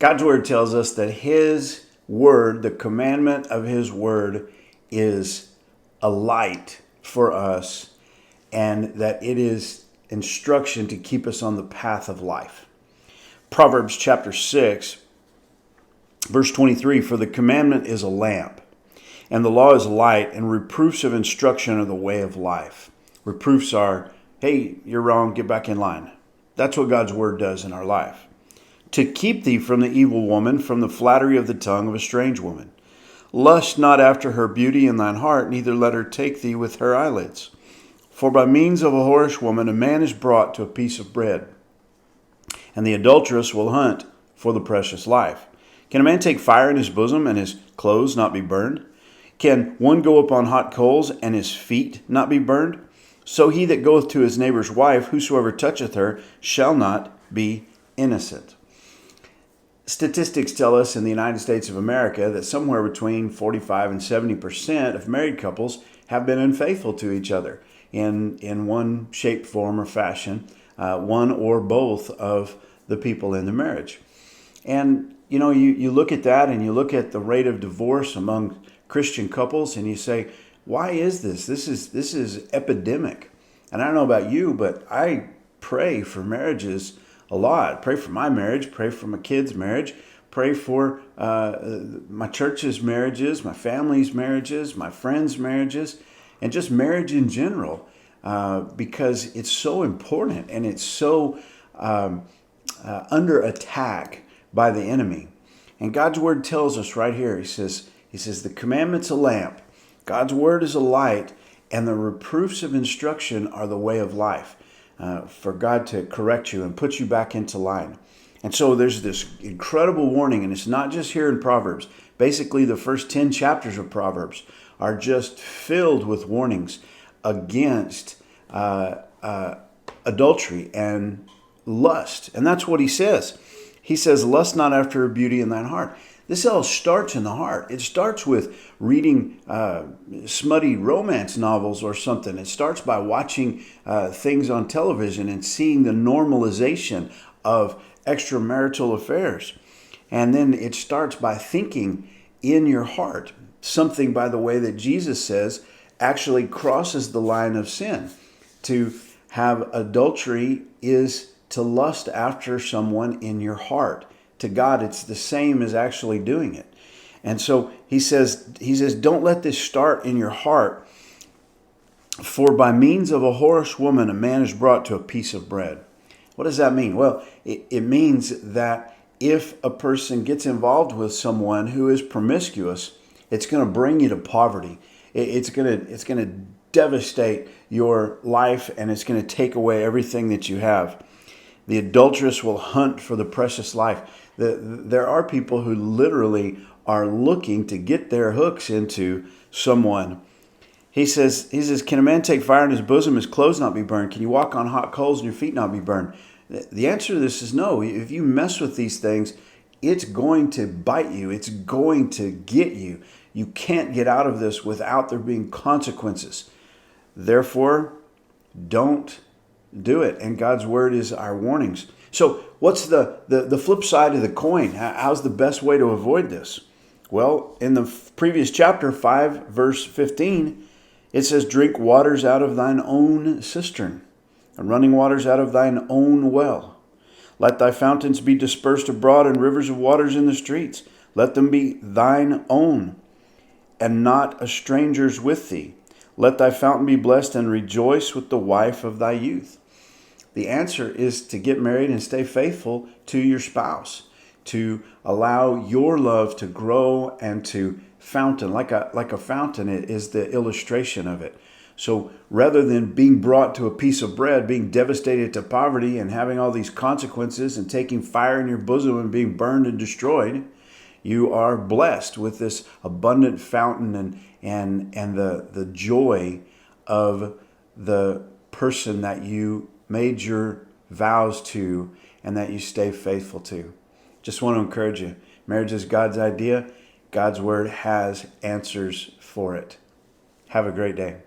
God's word tells us that his word, the commandment of his word, is a light for us, and that it is instruction to keep us on the path of life. Proverbs chapter 6, verse 23, for the commandment is a lamp, and the law is light, and reproofs of instruction are the way of life. Reproofs are, hey, you're wrong, get back in line. That's what God's word does in our life. To keep thee from the evil woman, from the flattery of the tongue of a strange woman. Lust not after her beauty in thine heart, neither let her take thee with her eyelids. For by means of a whorish woman a man is brought to a piece of bread, and the adulteress will hunt for the precious life. Can a man take fire in his bosom, and his clothes not be burned? Can one go upon hot coals, and his feet not be burned? So he that goeth to his neighbor's wife, whosoever toucheth her, shall not be innocent. Statistics tell us in the United States of America that somewhere between 45 and 70% of married couples have been unfaithful to each other in one shape, form, or fashion, one or both of the people in the marriage. And, you look at that and you look at the rate of divorce among Christian couples and you say, why is this? This is epidemic. And I don't know about you, but I pray for marriages a lot. Pray for my marriage, pray for my kids' marriage, pray for my church's marriages, my family's marriages, my friends' marriages, and just marriage in general, because it's so important and it's so under attack by the enemy. And God's word tells us right here, he says, the commandment's a lamp, God's word is a light, and the reproofs of instruction are the way of life. For God to correct you and put you back into line. And so there's this incredible warning, and it's not just here in Proverbs. Basically, the first 10 chapters of Proverbs are just filled with warnings against adultery and lust. And that's what he says. He says, lust not after beauty in thine heart. This all starts in the heart. It starts with reading smutty romance novels or something. It starts by watching things on television and seeing the normalization of extramarital affairs. And then it starts by thinking in your heart. Something, by the way, that Jesus says actually crosses the line of sin. To have adultery is to lust after someone in your heart. To God, it's the same as actually doing it. And so he says, don't let this start in your heart. For by means of a whorish woman, a man is brought to a piece of bread. What does that mean? Well, it means that if a person gets involved with someone who is promiscuous, it's going to bring you to poverty. It's going to devastate your life, and it's going to take away everything that you have. The adulteress will hunt for the precious life. There are people who literally are looking to get their hooks into someone. He says, can a man take fire in his bosom, his clothes not be burned? Can you walk on hot coals and your feet not be burned? The answer to this is no. If you mess with these things, it's going to bite you. It's going to get you. You can't get out of this without there being consequences. Therefore, don't do it. And God's word is our warnings. So what's the flip side of the coin? How's the best way to avoid this? Well, in the previous chapter, 5, verse 15, it says, drink waters out of thine own cistern, and running waters out of thine own well. Let thy fountains be dispersed abroad, and rivers of waters in the streets. Let them be thine own, and not a stranger's with thee. Let thy fountain be blessed, and rejoice with the wife of thy youth. The answer is to get married and stay faithful to your spouse, to allow your love to grow and to fountain. Like a fountain is the illustration of it. So rather than being brought to a piece of bread, being devastated to poverty and having all these consequences and taking fire in your bosom and being burned and destroyed, you are blessed with this abundant fountain and the joy of the person that you made your vows to and that you stay faithful to. Just want to encourage you. Marriage is God's idea. God's word has answers for it. Have a great day.